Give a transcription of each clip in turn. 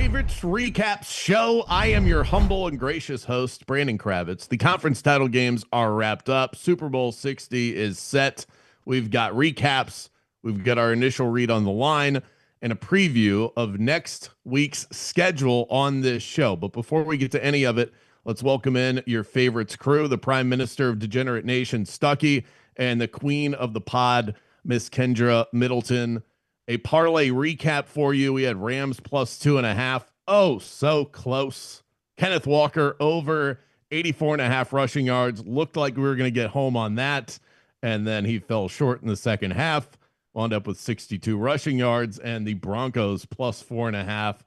Favorites Recaps Show. I am your humble and gracious host, Brandon Kravitz. The conference title games are wrapped up. Super Bowl 60 is set. We've got recaps. We've got our initial read on the line and a preview of next week's schedule on this show. But before we get to any of it, let's welcome in your favorites crew, the Prime Minister of Degenerate Nation, Stuckey, and the Queen of the Pod, Miss Kendra Middleton. A parlay recap for you. We had Rams plus 2.5. Oh, so close. Kenneth Walker over 84.5 rushing yards. Looked like we were going to get home on that. And then he fell short in the second half. Wound up with 62 rushing yards. And the Broncos plus 4.5.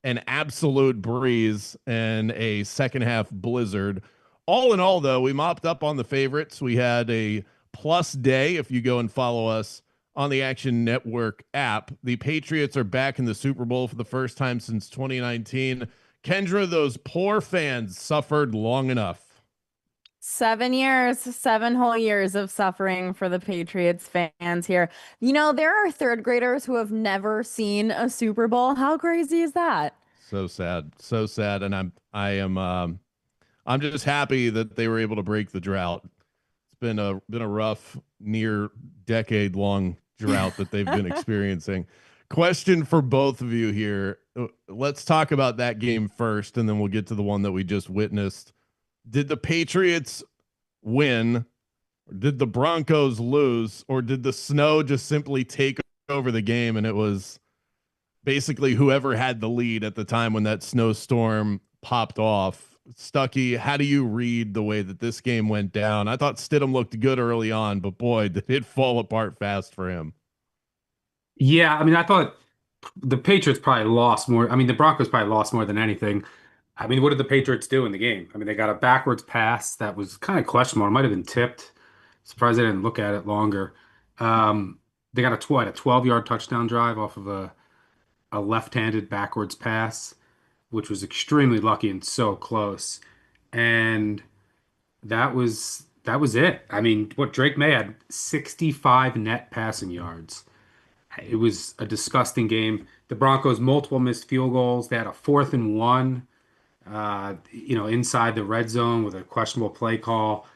An absolute breeze and a second half blizzard. All in all, though, we mopped up on the favorites. We had a plus day if you go and follow us on the Action Network app. The Patriots are back in the Super Bowl for the first time since 2019. Kendra, those poor fans suffered long enough. 7 years, 7 whole years of suffering for the Patriots fans here. You know, there are third graders who have never seen a Super Bowl. How crazy is that? So sad, so sad. And I'm just happy that they were able to break the drought. It's been a rough, near decade long drought that they've been experiencing. Question for both of you here. Let's talk about that game first, and then we'll get to the one that we just witnessed. Did the Patriots win? Or did the Broncos lose? Or did the snow just simply take over the game and it was basically whoever had the lead at the time when that snowstorm popped off? Stuckey, how do you read the way that this game went down? I thought Stidham looked good early on, but boy, did it fall apart fast for him. Yeah, I mean, I thought the Patriots probably lost more. I mean, the Broncos probably lost more than anything. I mean, what did the Patriots do in the game? I mean, they got a backwards pass that was kind of questionable. It might have been tipped. Surprised they didn't look at it longer. They got a 12-yard touchdown drive off of a left-handed backwards pass, which was extremely lucky and so close. And that was it. I mean, what Drake May had 65 net passing yards. It was a disgusting game. The Broncos multiple missed field goals. They had a 4th and 1, inside the red zone with a questionable play call.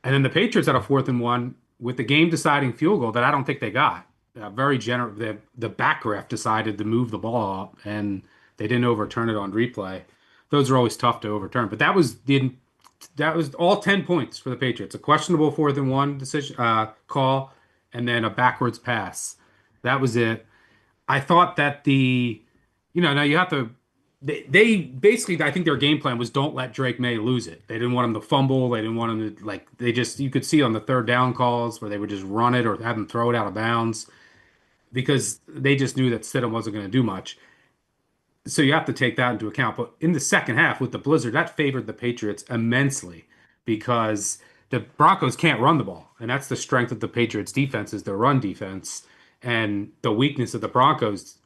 And then the Patriots had a 4th and 1 with the game deciding field goal that I don't think they got. Very generous. The back ref decided to move the ball up and they didn't overturn it on replay. Those are always tough to overturn. But that was all 10 points for the Patriots. A questionable 4th and 1 decision call, and then a backwards pass. That was it. I thought that now you have to. They basically, I think their game plan was don't let Drake May lose it. They didn't want him to fumble. They didn't want him to you could see on the third down calls where they would just run it or have him throw it out of bounds because they just knew that Stidham wasn't going to do much. So you have to take that into account. But in the second half with the blizzard, that favored the Patriots immensely because the Broncos can't run the ball. And that's the strength of the Patriots defense is their run defense. And the weakness of the Broncos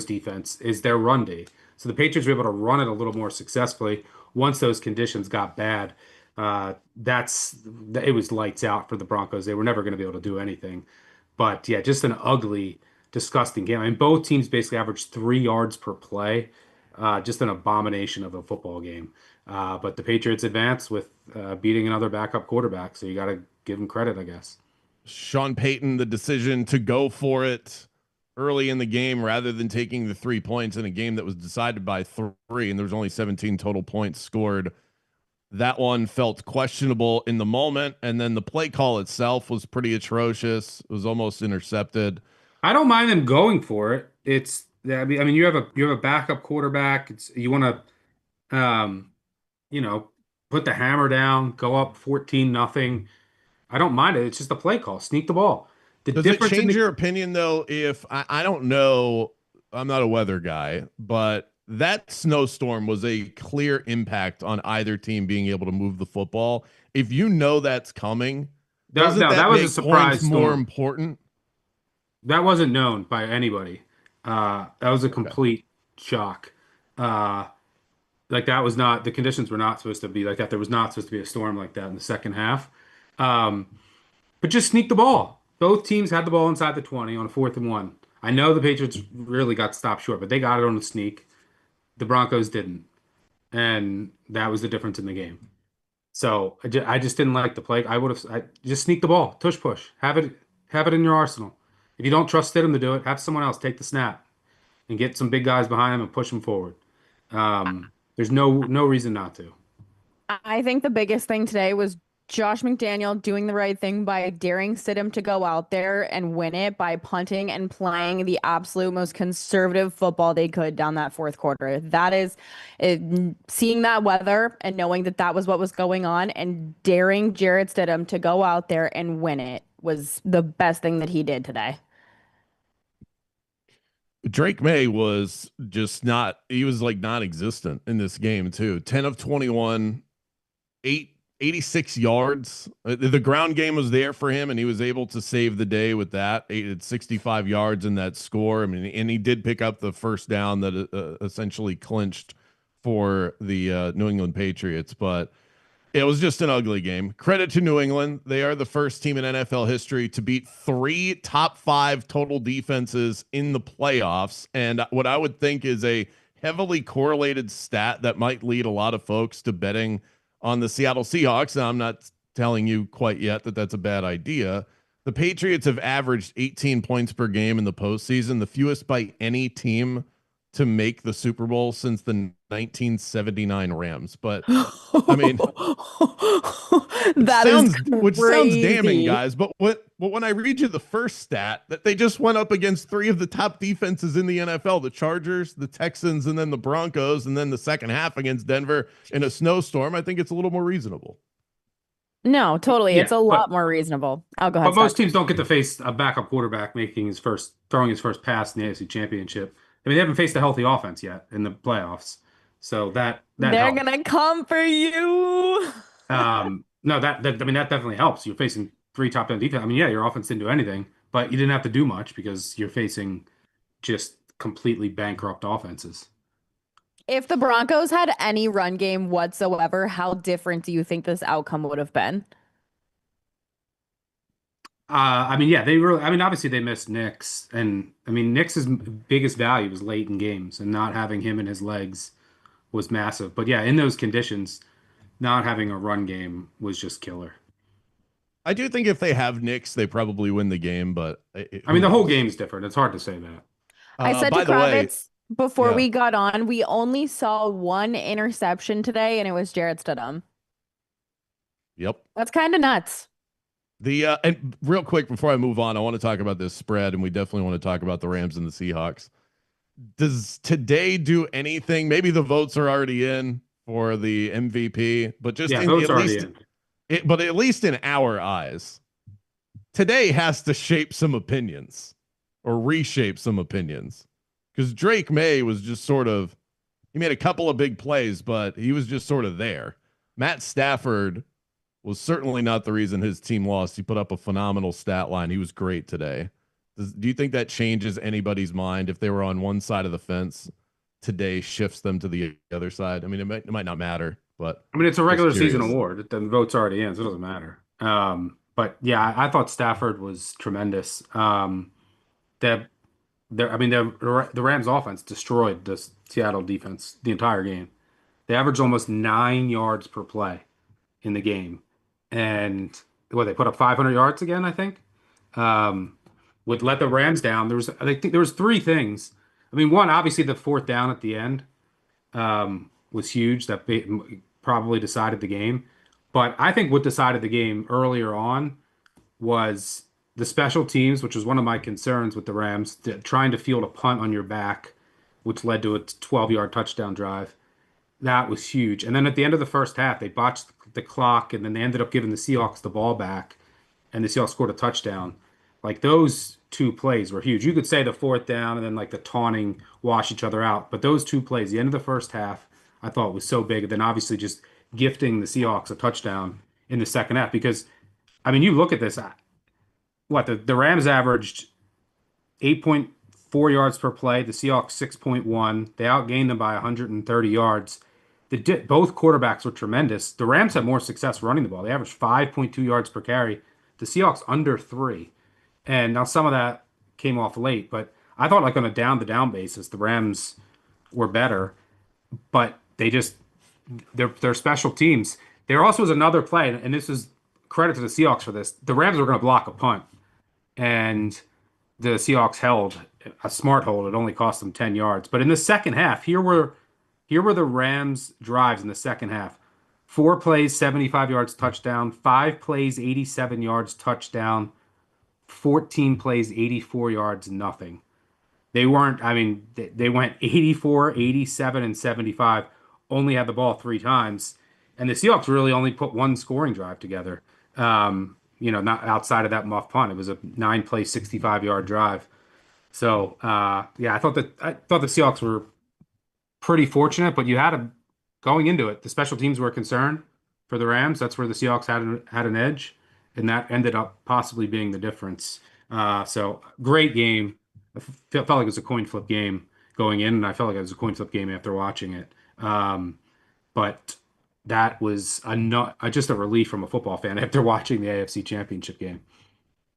defense is their run D. So the Patriots were able to run it a little more successfully once those conditions got bad. It was lights out for the Broncos. They were never going to be able to do anything. But yeah, just an ugly, disgusting game. I mean, both teams basically averaged 3 yards per play. Just an abomination of a football game. But the Patriots advanced with beating another backup quarterback. So you got to give them credit, I guess. Sean Payton, the decision to go for it early in the game rather than taking the 3 points in a game that was decided by 3, and there was only 17 total points scored. That one felt questionable in the moment, and then the play call itself was pretty atrocious. It was almost intercepted. I don't mind them going for it. I mean, you have a backup quarterback. You want to, put the hammer down, go up 14-0. I don't mind it. It's just a play call. Sneak the ball. Does it change your opinion, though, if I don't know, I'm not a weather guy, but that snowstorm was a clear impact on either team being able to move the football. If you know that's coming, that was a surprise storm. More important? That wasn't known by anybody. That was a complete shock. That was not, the conditions were not supposed to be like that. There was not supposed to be a storm like that in the second half. But just sneak the ball. Both teams had the ball inside the 20 on a 4th and 1. I know the Patriots really got stopped short, but they got it on the sneak. The Broncos didn't, and that was the difference in the game. So I just didn't like the play. I just sneak the ball, tush push, have it in your arsenal. If you don't trust Stidham to do it, have someone else take the snap and get some big guys behind him and push him forward. There's no reason not to. I think the biggest thing today was Josh McDaniel doing the right thing by daring Stidham to go out there and win it by punting and playing the absolute most conservative football they could down that fourth quarter. That is it, seeing that weather and knowing that that was what was going on and daring Jarrett Stidham to go out there and win it was the best thing that he did today. Drake May was just not, he was like non-existent in this game too. 10 of 21, 86 yards. The ground game was there for him, and he was able to save the day with that. 65 yards in that score. I mean, and he did pick up the first down that essentially clinched for the New England Patriots, but it was just an ugly game. Credit to New England. They are the first team in NFL history to beat 3 top 5 total defenses in the playoffs. And what I would think is a heavily correlated stat that might lead a lot of folks to betting on the Seattle Seahawks. Now, I'm not telling you quite yet that that's a bad idea. The Patriots have averaged 18 points per game in the postseason, the fewest by any team to make the Super Bowl since the 1979 Rams. But I mean, that sounds, is which sounds damning, crazy. guys. But when I read you the first stat, that they just went up against 3 of the top defenses in the NFL: the Chargers, the Texans, and then the Broncos, and then the second half against Denver in a snowstorm, I think it's a little more reasonable. No, totally. It's Yeah, a lot more reasonable. I'll go ahead, but most Stuck. teams don't get to face a backup quarterback throwing his first pass in the AFC Championship. I mean, they haven't faced a healthy offense yet in the playoffs, so that They're helps. gonna come for you. No, I mean that definitely helps. You're facing 3 top 10 defense. I mean, yeah, your offense didn't do anything, but you didn't have to do much because you're facing just completely bankrupt offenses. If the Broncos had any run game whatsoever, how different do you think this outcome would have been? I mean, yeah, they really. I mean, obviously they missed Nix, and I mean Nix's biggest value was late in games, and not having him in his legs was massive. But yeah, in those conditions, not having a run game was just killer. I do think if they have Knicks, they probably win the game, but I who mean, the whole knows? game's different. It's hard to say that. I said to By the way, Kravitz before yeah, we got on, we only saw one interception today, and it was Jarrett Stidham. yep. That's kind of nuts. The and real quick before I move on, I want to talk about this spread, and we definitely want to talk about the Rams and the Seahawks. Does today do anything? Maybe the votes are already in for the MVP, but just Yeah, in votes at already least in. but at least in our eyes, today has to shape some opinions or reshape some opinions. Because Drake May was just sort of, he made a couple of big plays, but he was just sort of there. Matt Stafford was certainly not the reason his team lost. He put up a phenomenal stat line. He was great today. Do you think that changes anybody's mind if they were on one side of the fence? Today shifts them to the other side. I mean, it might not matter, but I mean, it's a just regular season curious. award. The vote's already in, so it doesn't matter. But yeah, I thought Stafford was tremendous. The I mean, the Rams offense destroyed the Seattle defense the entire game. They averaged almost 9 yards per play in the game, and they put up 500 yards again, I think. Would let the Rams down. I think there was 3 things. I mean, one, obviously the fourth down at the end was huge. That probably decided the game. But I think what decided the game earlier on was the special teams, which was one of my concerns with the Rams, trying to field a punt on your back, which led to a 12-yard touchdown drive. That was huge. And then at the end of the first half, they botched the clock, and then they ended up giving the Seahawks the ball back, and the Seahawks scored a touchdown. Like those 2 plays were huge. You could say the fourth down and then like the taunting wash each other out, but those 2 plays, the end of the first half, I thought was so big. And then obviously just gifting the Seahawks a touchdown in the second half because I mean, you look at this. The Rams averaged 8.4 yards per play. The Seahawks 6.1. They outgained them by 130 yards. Both quarterbacks were tremendous. The Rams had more success running the ball. They averaged 5.2 yards per carry. The Seahawks under 3. And now some of that came off late, but I thought like on a down-to-down basis, the Rams were better. but their special teams. There also was another play, and this is credit to the Seahawks for this. The Rams were going to block a punt, and the Seahawks held a smart hold. It only cost them 10 yards. But in the second half, here were the Rams drives in the second half. 4 plays, 75 yards touchdown, 5 plays, 87 yards touchdown, 14 plays, 84 yards, nothing. They weren't, I mean, they went 84, 87, and 75, only had the ball 3 times. And the Seahawks really only put one scoring drive together. Not outside of that muff punt. It was a 9 play, 65-yard drive. So, yeah, I thought the Seahawks were pretty fortunate, but you had them going into it. The special teams were a concern for the Rams. That's where the Seahawks had an edge, and that ended up possibly being the difference. So great game. Felt like it was a coin flip game going in, and I felt like it was a coin flip game after watching it. But that was just a relief from a football fan after watching the AFC Championship game.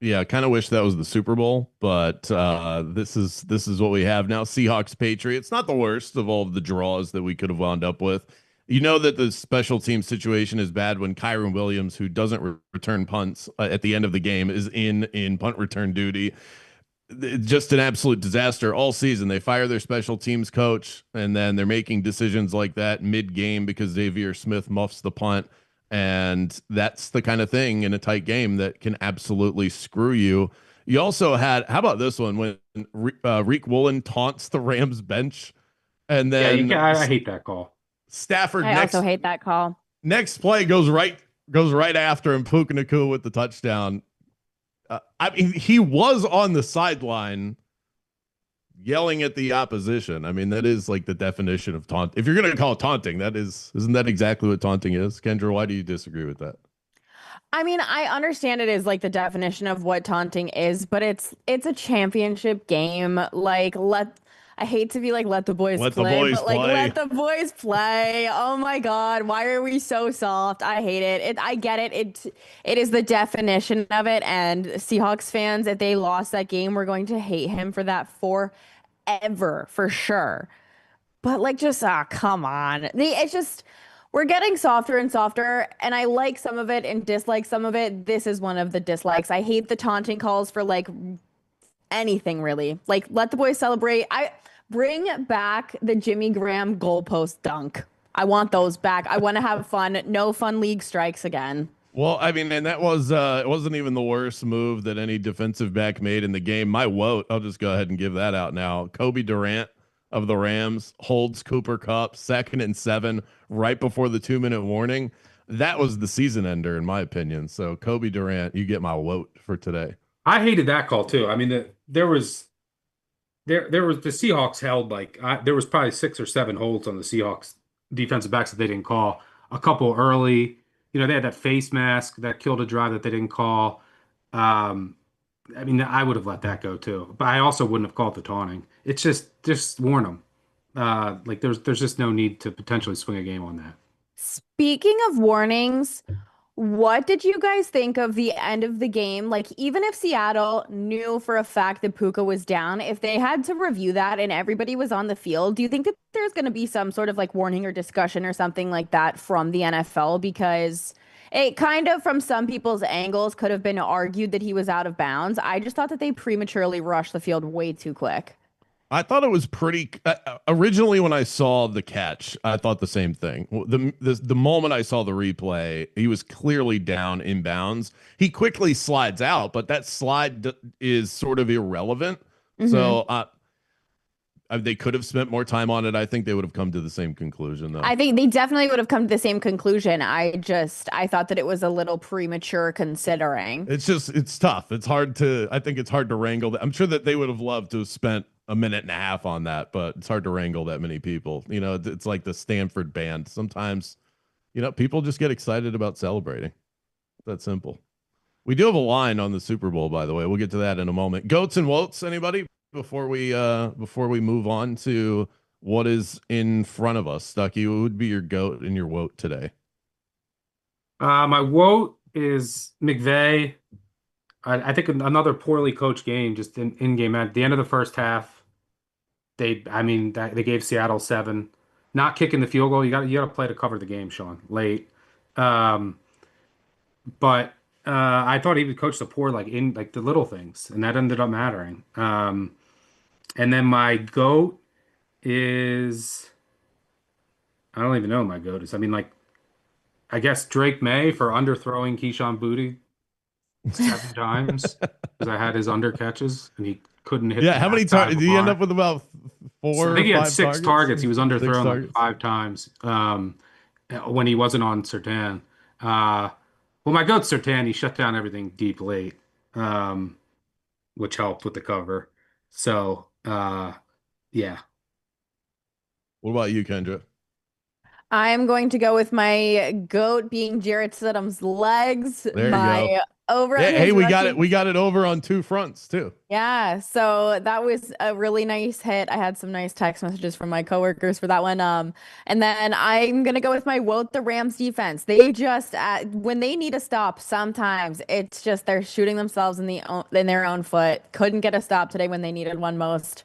Yeah, I kind of wish that was the Super Bowl, but this is what we have now. Seahawks Patriots, not the worst of all of the draws that we could have wound up with. You know that the special team situation is bad when Kyron Williams, who doesn't return punts at the end of the game, is in punt return duty. Just an absolute disaster all season. They fire their special teams coach, and then they're making decisions like that mid-game because Xavier Smith muffs the punt. And that's the kind of thing in a tight game that can absolutely screw you. You also had, how about this one when Reek Woolen taunts the Rams bench, and then I hate that call. Stafford I also hate that call. Next play goes right after him, Puka Nacua with the touchdown. I mean, he was on the sideline yelling at the opposition. I mean, that is like the definition of taunt. If you're going to call it taunting, isn't that exactly what taunting is? Kendra, why do you disagree with that? I mean, I understand it is like the definition of what taunting is, but it's a championship game. Like, I hate to be like, let the boys play, but like, let the boys play. Oh my God, why are we so soft? I hate it. I get it. It is the definition of it. And Seahawks fans, if they lost that game, we're going to hate him for that forever, for sure. But like, just come on. It's just we're getting softer and softer, and I like some of it and dislike some of it. This is one of the dislikes. I hate the taunting calls for like anything really. Like, let the boys celebrate. I bring back the Jimmy Graham goalpost dunk. I want those back. I want to have fun. No fun league strikes again. Well, I mean, and that was it wasn't even the worst move that any defensive back made in the game. My vote, I'll just go ahead and give that out now. Kobe Durant of the Rams holds Cooper Kupp 2nd and 7 right before the 2-minute warning. That was the season ender, in my opinion. So Kobe Durant, you get my vote for today. I hated that call too. I mean, there was the Seahawks held there was probably 6 or 7 holds on the Seahawks defensive backs that they didn't call. A couple early, they had that face mask that killed a drive that they didn't call. I mean, I would have let that go too, but I also wouldn't have called the taunting. It's just warn them. Like there's just no need to potentially swing a game on that. Speaking of warnings, what did you guys think of the end of the game? Like, even if Seattle knew for a fact that Puka was down, if they had to review that and everybody was on the field, do you think that there's going to be some sort of like warning or discussion or something like that from the NFL? Because it kind of, from some people's angles, could have been argued that he was out of bounds. I just thought that they prematurely rushed the field way too quick. I thought it was pretty originally when I saw the catch, I thought the same thing. The moment I saw the replay, he was clearly down in bounds. He quickly slides out, but that slide is sort of irrelevant. Mm-hmm. So they could have spent more time on it. I think they would have come to the same conclusion, though. I think they definitely would have come to the same conclusion. I thought that it was a little premature considering. It's tough. I think it's hard to wrangle that. I'm sure that they would have loved to have spent a minute and a half on that, but it's hard to wrangle that many people. It's like the Stanford band. Sometimes, people just get excited about celebrating. That's simple. We do have a line on the Super Bowl, by the way. We'll get to that in a moment. Goats and woats, anybody? Before we move on to what is in front of us, Stuckey, what would be your goat and your woat today? My woat is McVay. I think another poorly coached game, just in game at the end of the first half. They gave Seattle 7. not kicking the field goal. You got to play to cover the game, Sean, late. Um, but I thought he would coach the poor in the little things, and that ended up mattering. And then my goat is I don't even know what my goat is. I mean, I guess Drake May for underthrowing Keyshawn Booty 7 times because I had his under catches and he couldn't hit. Yeah, how many targets? Did he end up with about four? So I think he or had five 6 targets. He was underthrown targets? 5 times when he wasn't on Surtain. Well, my goat's Surtain. He shut down everything deep late, which helped with the cover. So, yeah. What about you, Kendra? I'm going to go with my goat being Jarrett Stidham's legs. There you my go. over Hey, on his hey, we got it. rushing- We got it over on 2 fronts too. Yeah, so that was a really nice hit. I had some nice text messages from my coworkers for that one. And then I'm gonna go with my woke the Rams defense. They just when they need a stop, sometimes it's just they're shooting themselves in their own foot. Couldn't get a stop today when they needed one most.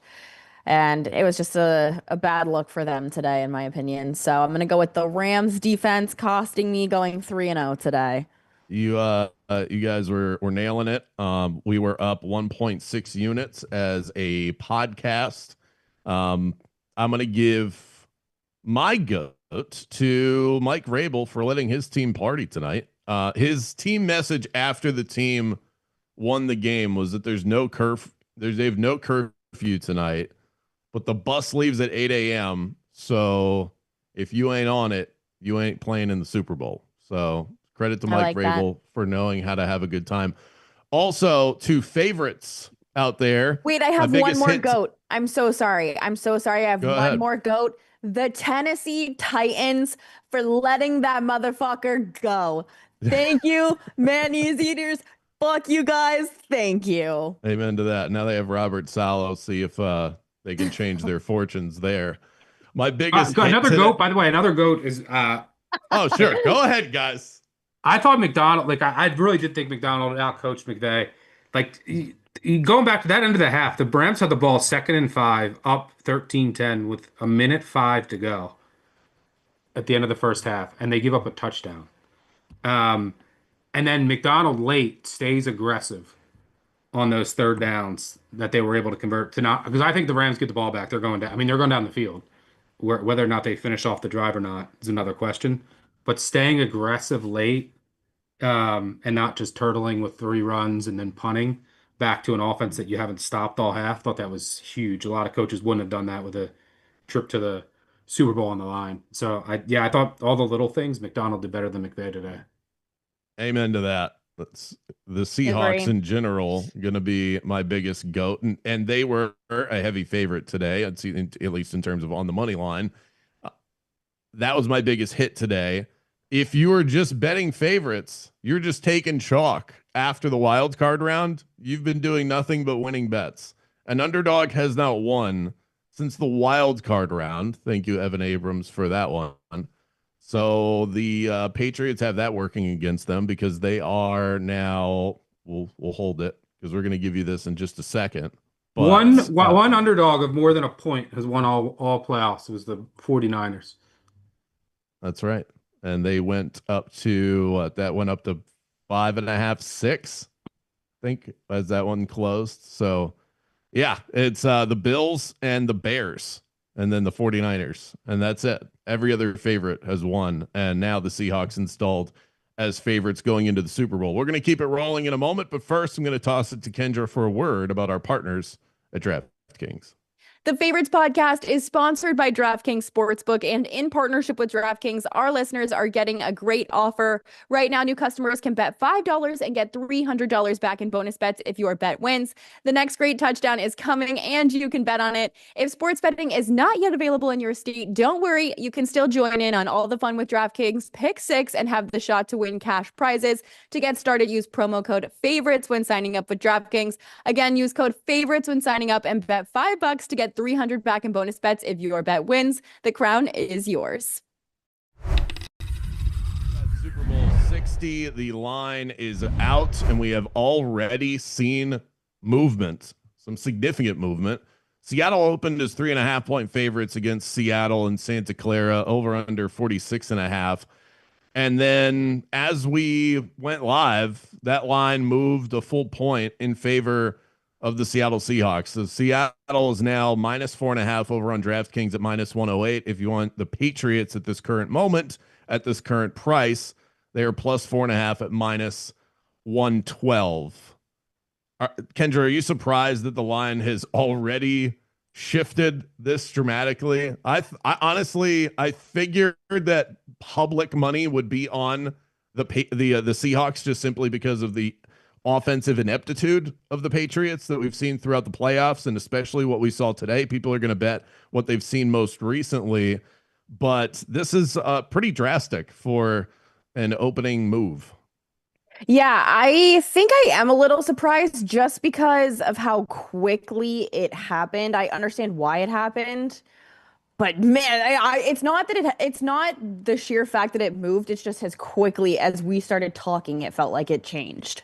And it was just a bad look for them today, in my opinion. So I'm gonna go with the Rams defense costing me going 3-0 today. You guys were nailing it. We were up 1.6 units as a podcast. I'm gonna give my goat to Mike Rabel for letting his team party tonight. His team message after the team won the game was that they have no curfew tonight, but the bus leaves at 8 a.m. So if you ain't on it, you ain't playing in the Super Bowl. So credit to Mike Rabel for knowing how to have a good time. Also, to favorites out there. Wait, I have one more goat. I'm so sorry. I have one more goat. The Tennessee Titans for letting that motherfucker go. Thank you, mayonnaise eaters. Fuck you guys. Thank you. Amen to that. Now they have Robert Salo. See if they can change their fortunes there. My biggest another goat, by the way, another goat is oh, sure. Go ahead, guys. I thought McDonald, I really did think McDonald outcoached McVay. Going back to that end of the half, the Rams had the ball 2nd and 5, up 13-10 with 1:05 to go at the end of the first half, and they give up a touchdown. And then McDonald late stays aggressive on those 3rd downs that they were able to convert to not, because I think the Rams get the ball back. They're going down. I mean, they're going down the field. Whether or not they finish off the drive or not is another question. But staying aggressive late and not just turtling with 3 runs and then punting back to an offense that you haven't stopped all half, thought that was huge. A lot of coaches wouldn't have done that with a trip to the Super Bowl on the line. So, I thought all the little things, McDonald did better than McVay today. Amen to that. That's the Seahawks in general going to be my biggest goat, and they were a heavy favorite today. I'd see, at least in terms of on the money line. That was my biggest hit today. If you are just betting favorites, you're just taking chalk after the wild card round. You've been doing nothing but winning bets. An underdog has not won since the wild card round. Thank you, Evan Abrams, for that one. So the Patriots have that working against them because they are now. We'll hold it because we're going to give you this in just a second. But, one underdog of more than a point has won all playoffs. It was the 49ers. That's right. And they went up to that went up to 5.5, 6, I think, as that one closed. So yeah, it's the Bills and the Bears and then the 49ers. And that's it. Every other favorite has won. And now the Seahawks installed as favorites going into the Super Bowl. We're going to keep it rolling in a moment, but first I'm going to toss it to Kendra for a word about our partners at DraftKings. The Favorites podcast is sponsored by DraftKings Sportsbook, and in partnership with DraftKings, our listeners are getting a great offer. Right now, new customers can bet $5 and get $300 back in bonus bets if your bet wins. The next great touchdown is coming, and you can bet on it. If sports betting is not yet available in your state, don't worry. You can still join in on all the fun with DraftKings Pick 6 and have the shot to win cash prizes. To get started, use promo code FAVORITES when signing up with DraftKings. Again, use code FAVORITES when signing up and bet $5 to get $300 back in bonus bets if your bet wins. The crown is yours. Super Bowl 60, the line is out, and we have already seen movement, some significant movement. Seattle opened as 3.5 point favorites against Seattle and Santa Clara, over under 46.5. And then as we went live, that line moved a full point in favor of the Seattle Seahawks. So Seattle is now -4.5 over on DraftKings at -108. If you want the Patriots at this current moment, at this current price, they are +4.5 at -112. Kendra, are you surprised that the line has already shifted this dramatically? I honestly, I figured that public money would be on the Seahawks just simply because of the offensive ineptitude of the Patriots that we've seen throughout the playoffs, and especially what we saw today. People are going to bet what they've seen most recently, but this is pretty drastic for an opening move. Yeah, I think I am a little surprised just because of how quickly it happened. I understand why it happened, but man, it's not that it's not the sheer fact that it moved. It's just as quickly as we started talking, it felt like it changed.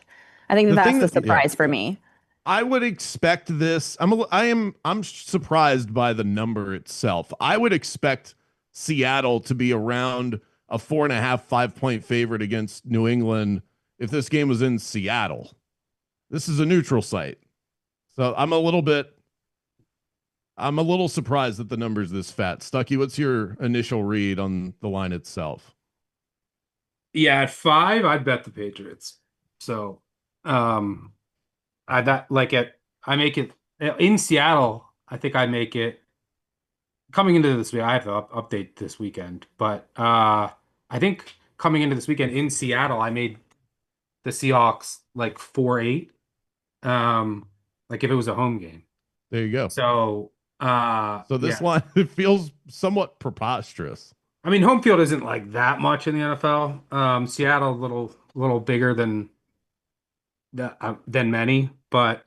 I think The that's thing the that, yeah, surprise for me. I would expect this. I'm surprised by the number itself. I would expect Seattle to be around a 4.5, 5 point favorite against New England if this game was in Seattle. This is a neutral site. So I'm a little surprised that the number's this fat. Stuckey, what's your initial read on the line itself? Yeah, at 5, I'd bet the Patriots. So, I that like it. I make it in Seattle. I think I make it coming into this week. I have to update this weekend, but I think coming into this weekend in Seattle, I made the Seahawks like 4-8. Like if it was a home game. There you go. So, So this yeah. line, it feels somewhat preposterous. I mean, home field isn't like that much in the NFL. Seattle a little bigger than many, but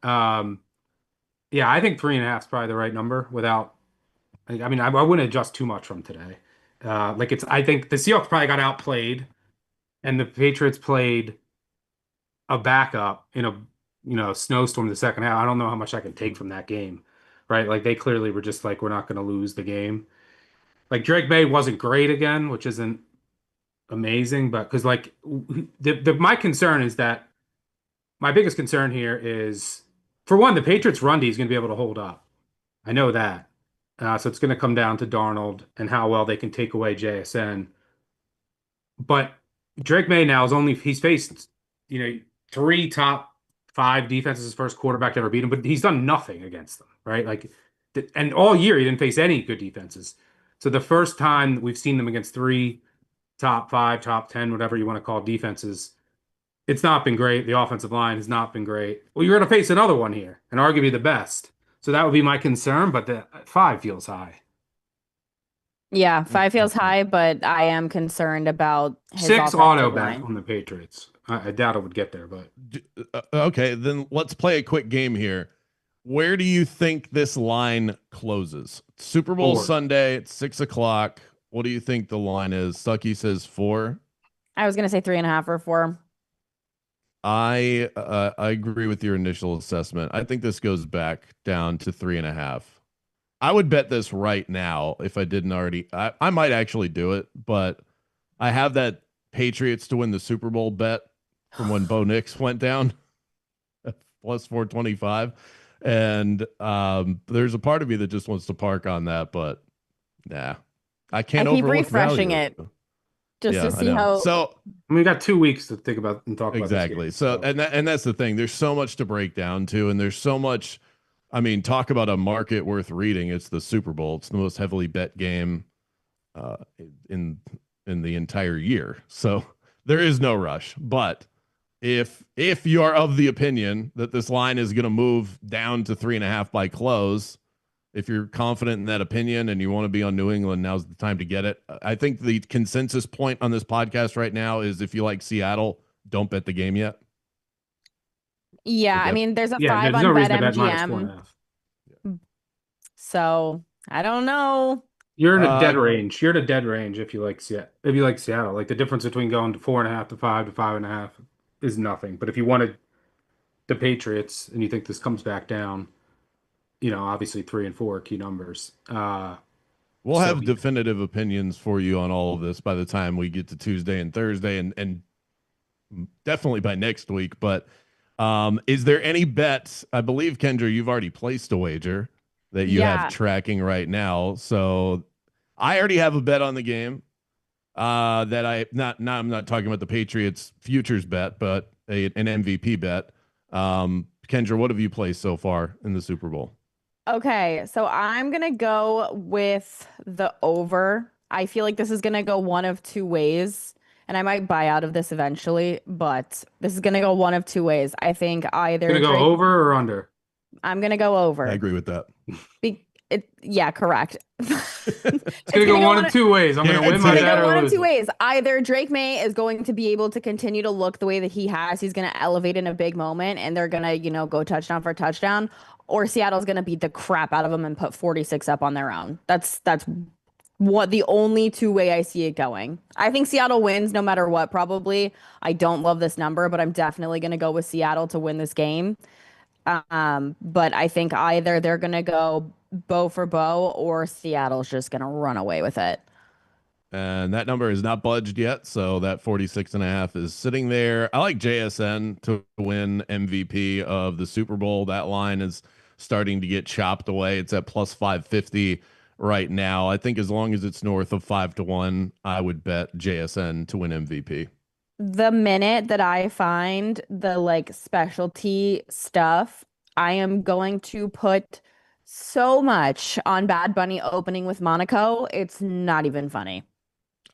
yeah, I think 3.5 is probably the right number without. I mean, I wouldn't adjust too much from today. Like it's, I think the Seahawks probably got outplayed, and the Patriots played a backup in a snowstorm in the second half. I don't know how much I can take from that game, right? Like they clearly were just like, we're not going to lose the game. Like Drake May wasn't great again, which isn't amazing, but because like my concern is that my biggest concern here is, for one, the Patriots' run D is going to be able to hold up. I know that. So it's going to come down to Darnold and how well they can take away JSN. But Drake May now he's faced, 3 top 5 defenses his first quarterback to ever beat him, but he's done nothing against them, right? Like, and all year he didn't face any good defenses. So the first time we've seen them against 3 top 5, top 10, whatever you want to call defenses, it's not been great. The offensive line has not been great. Well, you're going to face another one here, and arguably the best. So that would be my concern, but the 5 feels high. Yeah, 5 feels high, but I am concerned about his 6 auto offensive bet line. on the Patriots. I doubt it would get there, but Okay, then let's play a quick game here. Where do you think this line closes? Super Bowl 4. Sunday at 6:00. What do you think the line is? Stuckey says 4. I was gonna say 3.5 or 4. I agree with your initial assessment. I think this goes back down to 3.5. I would bet this right now if I didn't already. I might actually do it, but I have that Patriots to win the Super Bowl bet from when Bo Nix went down plus 425. And there's a part of me that just wants to park on that, but nah, I can't I keep overlook refreshing value. it just Yeah, to I see know. how. So we got 2 weeks to think about and talk about this exactly. game. So and that's the thing. There's so much to break down to, and there's so much. I mean, talk about a market worth reading. It's the Super Bowl. It's the most heavily bet game uh, in the entire year. So there is no rush. But if you are of the opinion that this line is going to move down to 3.5 by close, if you're confident in that opinion and you want to be on New England, now's the time to get it. I think the consensus point on this podcast right now is if you like Seattle, don't bet the game yet. Yeah, I mean, there's a Yeah, 5 there's no on reason to bet BetMGM, -4.5. so I don't know. You're in a dead range. You're in a dead range if you like Seattle. If you like Seattle, like the difference between going to 4.5 to 5 to 5.5 is nothing. But if you wanted the Patriots and you think this comes back down, obviously 3 and 4 key numbers. We'll So have definitive opinions for you on all of this by the time we get to Tuesday and Thursday, and definitely by next week. But is there any bets? I believe, Kendra, you've already placed a wager that you have Yeah. tracking right now. So I already have a bet on the game. That I'm not talking about the Patriots futures bet, but an MVP bet. Kendra, what have you placed so far in the Super Bowl? Okay, so I'm gonna go with the over. I feel like this is gonna go one of two ways, and I might buy out of this eventually, but this is gonna go one of two ways. I think either gonna go Drake, over or under? I'm gonna go I over. agree with that. Yeah, correct. It's gonna go one of two ways. I'm gonna win It's my gonna bet go or one of lose two it. ways. Either Drake May is going to be able to continue to look the way that he has. He's gonna elevate in a big moment, and they're gonna, go touchdown for touchdown. Or Seattle's gonna beat the crap out of them and put 46 up on their own. That's what the only two way I see it going. I think Seattle wins no matter what, probably. I don't love this number, but I'm definitely gonna go with Seattle to win this game. But I think either they're gonna go bow for bow or Seattle's just gonna run away with it. And that number is not budged yet. So that 46.5 is sitting there. I like JSN to win MVP of the Super Bowl. That line is starting to get chopped away. It's at plus 550 right now. I think as long as it's north of 5-1, I would bet JSN to win MVP. The minute that I find the like specialty stuff, I am going to put so much on Bad Bunny opening with Monaco. It's not even funny.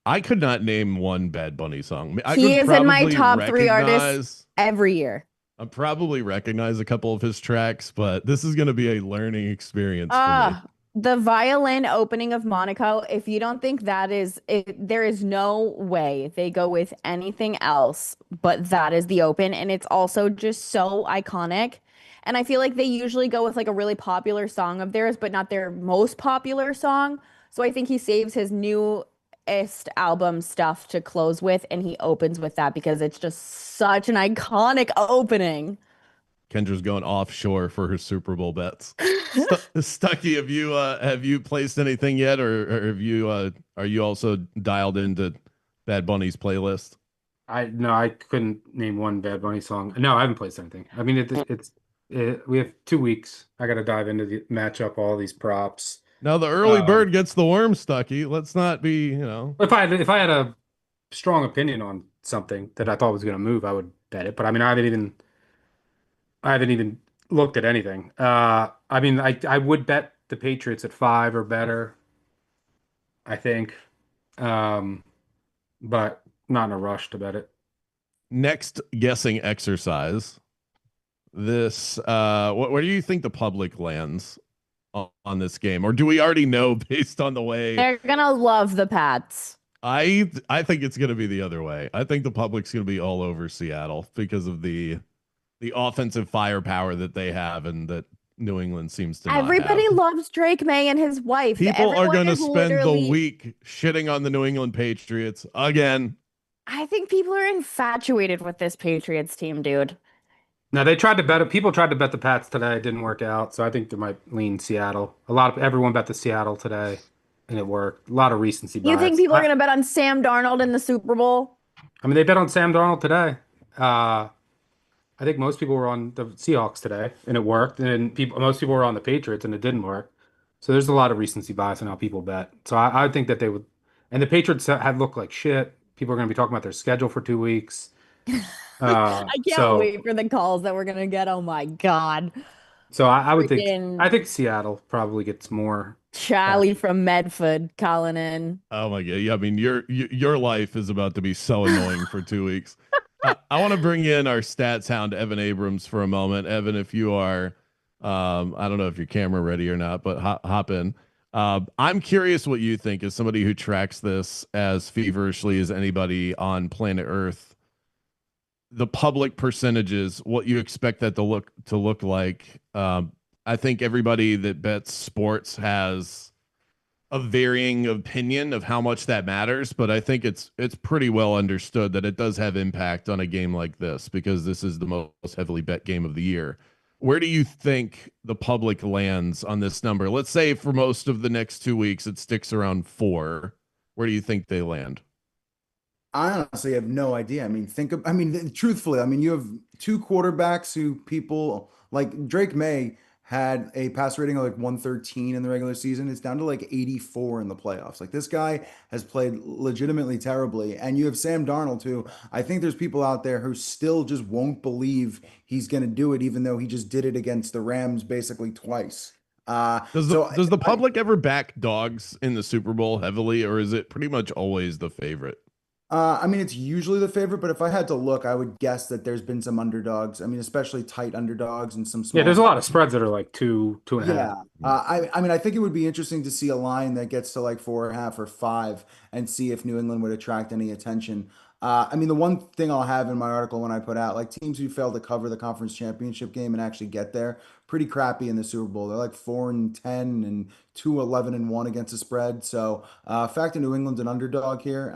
I could not name one Bad Bunny song. I He could is in my probably top three artists recognize. every year. I probably recognize a couple of his tracks, but this is going to be a learning experience for me. The violin opening of Monaco, if you don't think that is it, there is no way they go with anything else, but that is the open. And it's also just so iconic. And I feel like they usually go with like a really popular song of theirs, but not their most popular song. So I think he saves his newest album stuff to close with, and he opens with that because it's just such an iconic opening. Kendra's going offshore for her Super Bowl bets. Stuckey, have you placed anything yet, or have you are you also dialed into Bad Bunny's playlist? No, I couldn't name one Bad Bunny song. No, I haven't placed anything. I mean, we have 2 weeks. I got to dive into the matchup, all these props. Now the early bird gets the worm, Stuckey. Let's not be, If I had a strong opinion on something that I thought was going to move, I would bet it. But I mean, I haven't even looked at anything. I mean, I would bet the Patriots at 5 or better, I think. But not in a rush to bet it. next guessing exercise. This where do you think the public lands on this game, or do we already know based on the way? They're gonna love the Pats. I think it's going to be the other way. I think the public's going to be all over Seattle because of the offensive firepower that they have and that New England seems to not Everybody have. loves Drake May and his wife. People are Everyone going to is spend the literally- week shitting on the New England Patriots again. I think people are infatuated with this Patriots team, dude. Now they tried to bet it. People tried to bet the Pats today. It didn't work out. So I think they might lean Seattle. Everyone bet the Seattle today, and it worked. A lot of recency bias. You think people are going to bet on Sam Darnold in the Super Bowl? I mean, they bet on Sam Darnold today. I think most people were on the Seahawks today, and it worked. And most people were on the Patriots, and it didn't work. So there's a lot of recency bias in how people bet. So I think that they would. And the Patriots have looked like shit. People are going to be talking about their schedule for 2 weeks. I can't wait for the calls that we're going to get. Oh my God. So I would think. Freaking- I think Seattle probably gets more. Charlie from Medford calling in. Oh my god! Yeah, I mean your life is about to be so annoying for 2 weeks. I want to bring in our stats hound Evan Abrams for a moment. Evan, if you are, I don't know if your camera ready or not, but hop in. I'm curious what you think as somebody who tracks this as feverishly as anybody on planet Earth. The public percentages, what you expect that to look like. I think everybody that bets sports has a varying opinion of how much that matters, but I think it's pretty well understood that it does have impact on a game like this because this is the most heavily bet game of the year. where do you think the public lands on this number? Let's say for most of the next 2 weeks, it sticks around 4. Where do you think they land? I honestly have no idea. I mean, truthfully, I mean, you have two quarterbacks who people like Drake May had a passer rating of like 113 in the regular season. It's down to like 84 in the playoffs. Like this guy has played legitimately terribly. And you have Sam Darnold too. I think there's people out there who still just won't believe he's going to do it, even though he just did it against the Rams basically twice. Does the public ever back dogs in the Super Bowl heavily, or is it pretty much always the favorite? I mean, it's usually the favorite, but if I had to look, I would guess that there's been some underdogs. I mean, especially tight underdogs and some small. Yeah, there's a lot of spreads that are like 2.5. Yeah. I mean, I think it would be interesting to see a line that gets to like 4.5 or 5 and see if New England would attract any attention. I mean, the one thing I'll have in my article when I put out, like teams who failed to cover the conference championship game and actually get there, pretty crappy in the Super Bowl. They're like 4-10 and 2-11-1 against the spread. So, fact that New England's an underdog here.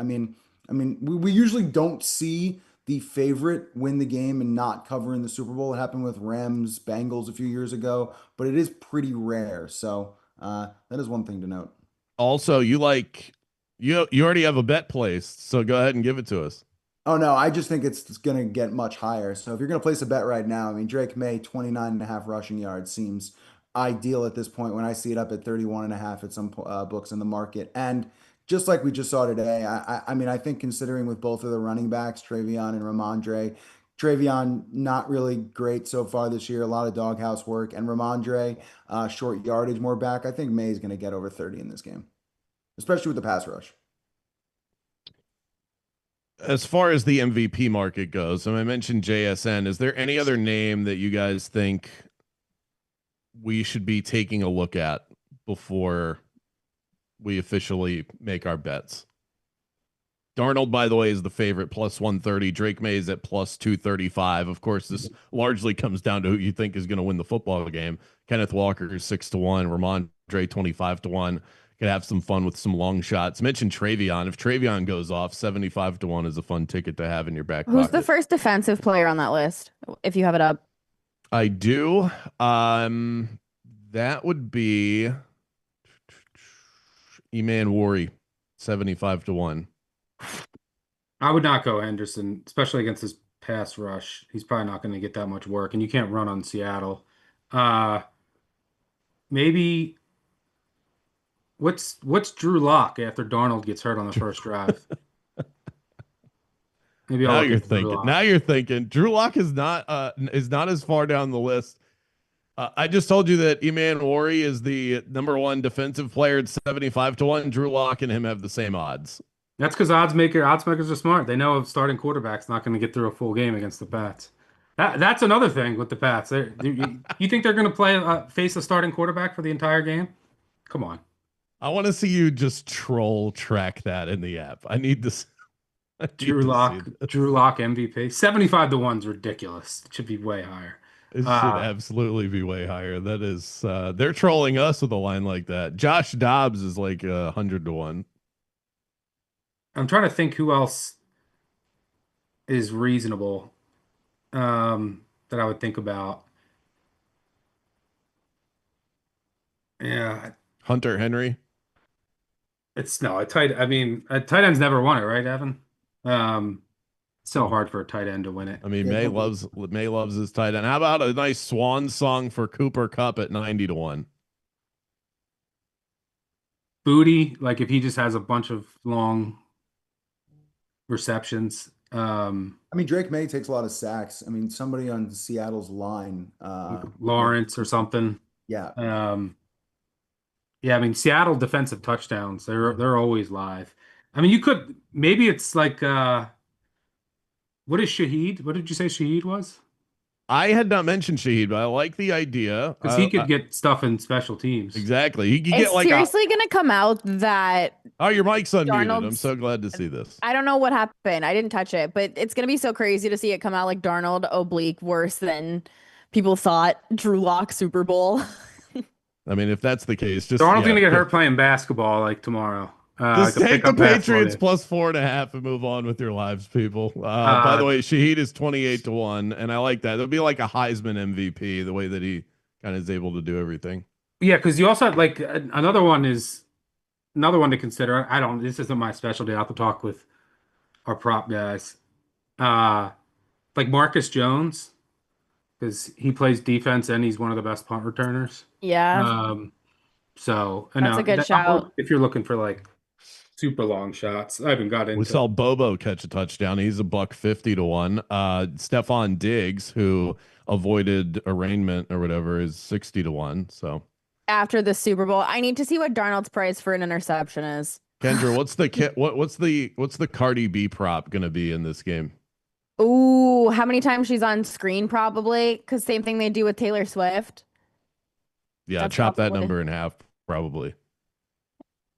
We usually don't see the favorite win the game and not cover in the Super Bowl. It happened with Rams Bengals a few years ago, but it is pretty rare. So that is one thing to note. Also, you already have a bet placed, so go ahead and give it to us. Oh no, I just think it's going to get much higher. So if you're going to place a bet right now, I mean, Drake May 29.5 rushing yards seems ideal at this point when I see it up at 31.5 at some books in the market. And just like we just saw today, I mean, I think considering with both of the running backs, Travion and Ramondre, Travion not really great so far this year, a lot of doghouse work, and Ramondre short yardage more back. I think May is going to get over 30 in this game, especially with the pass rush. As far as the MVP market goes, I mentioned JSN. Is there any other name that you guys think we should be taking a look at before we officially make our bets? Darnold, by the way, is the favorite, plus 130. Drake May is at plus 235. Of course, this largely comes down to who you think is going to win the football game. Kenneth Walker is 6-1. Ramondre 25-1. Could have some fun with some long shots. Mentioned Travion. If Travion goes off, 75-1 is a fun ticket to have in your back pocket. Who's the first defensive player on that list, if you have it up? I do. That would be Eman Worry, 75-1. I would not go Henderson, especially against this pass rush. He's probably not going to get that much work, and you can't run on Seattle. Maybe what's Drew Lock after Darnold gets hurt on the first drive? Maybe now you're thinking. Now you're thinking. Drew Lock is not as far down the list. I just told you that Eman Worry is the #1 defensive player at 75-1. Drew Lock and him have the same odds. That's because odds makers are smart. They know a starting quarterback's not going to get through a full game against the Pats. That's another thing with the Pats. You think they're going to face a starting quarterback for the entire game? Come on. I want to see you just troll track that in the app. I need this. Drew Lock MVP. 75-1 is ridiculous. It should be way higher. It should absolutely be way higher. That is, they're trolling us with a line like that. Josh Dobbs is like 100-1. I'm trying to think who else is reasonable that I would think about. Yeah. Hunter Henry. A tight end's never won it, right, Evan? It's so hard for a tight end to win it. I mean, May loves his tight end. How about a nice swan song for Cooper Kupp at 90-1? Booty, like if he just has a bunch of long receptions. I mean, Drake May takes a lot of sacks. I mean, somebody on Seattle's line, Lawrence or something. Yeah. Yeah, I mean, Seattle defensive touchdowns, they're always live. I mean, maybe it's like what is Shaheed? What did you say Shaheed was? I had not mentioned Shaheed, but I like the idea. Because he could get stuff in special teams. Exactly. He could It's get like seriously going to come out that your mic's unmuted. I'm so glad to see this. I don't know what happened. I didn't touch it, but it's going to be so crazy to see it come out like Darnold oblique worse than people thought. Drew Lock Super Bowl. I mean, if that's the case, Darnold's going to get hurt playing basketball like tomorrow. Just could take pick the up basketball Patriots games. plus 4.5 and move on with your lives, people. By the way, Shaheed is 28-1, and I like that. It'll be like a Heisman MVP, the way that he kind of is able to do everything. Yeah, because you also have like another one to consider. I don't. This isn't my specialty. I have to talk with our prop guys. Uh, like Marcus Jones, because he plays defense and he's one of the best punt returners. Yeah, So I that's a know good shout. if you're looking for like super long shots, I haven't got We into. saw Bobo catch a touchdown. He's a $150-1. Stephon Diggs, who avoided arraignment or whatever, is 60-1. So After the Super Bowl, I need to see what Darnold's price for an interception is. Kendra, what's the Cardi B prop gonna be in this game? Ooh, how many times she's on screen? Probably, because same thing they do with Taylor Swift. Yeah, That's chop that probably number in half, probably.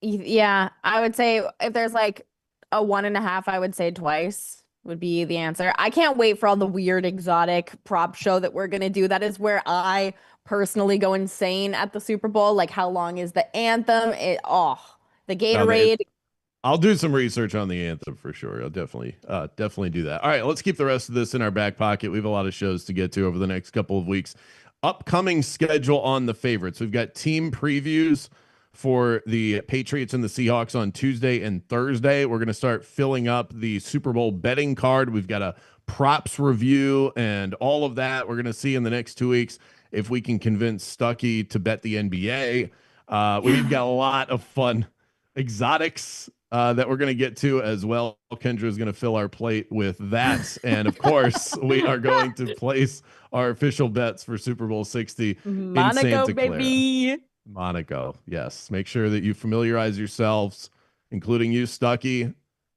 Yeah, I would say if there's like a 1.5, I would say twice would be the answer. I can't wait for all the weird exotic prop show that we're gonna do. That is where I personally go insane at the Super Bowl. Like how long is the anthem? The Now, Gatorade. I'll do some research on the anthem for sure. I'll definitely do that. All right, let's keep the rest of this in our back pocket. We have a lot of shows to get to over the next couple of weeks. Upcoming schedule on the favorites. We've got team previews for the Patriots and the Seahawks on Tuesday and Thursday. We're going to start filling up the Super Bowl betting card. We've got a props review and all of that. We're going to see in the next 2 weeks if we can convince Stuckey to bet the NBA. We've got a lot of fun exotics that we're going to get to as well. Kendra is going to fill our plate with that. And of course, we are going to place our official bets for Super Bowl 60 in Monaco, Santa Clara. baby. Monaco, yes. Make sure that you familiarize yourselves, including you, Stuckey,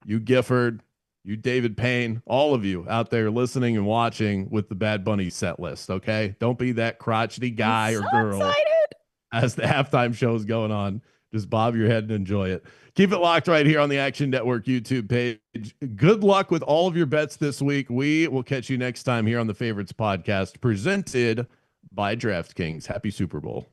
you, Gifford, you, David Payne, all of you out there listening and watching with the Bad Bunny set list, okay? Don't be that crotchety guy I'm or so girl excited. as the halftime show is going on. Just bob your head and enjoy it. Keep it locked right here on the Action Network YouTube page. Good luck with all of your bets this week. We will catch you next time here on the Favorites Podcast, presented by DraftKings. Happy Super Bowl.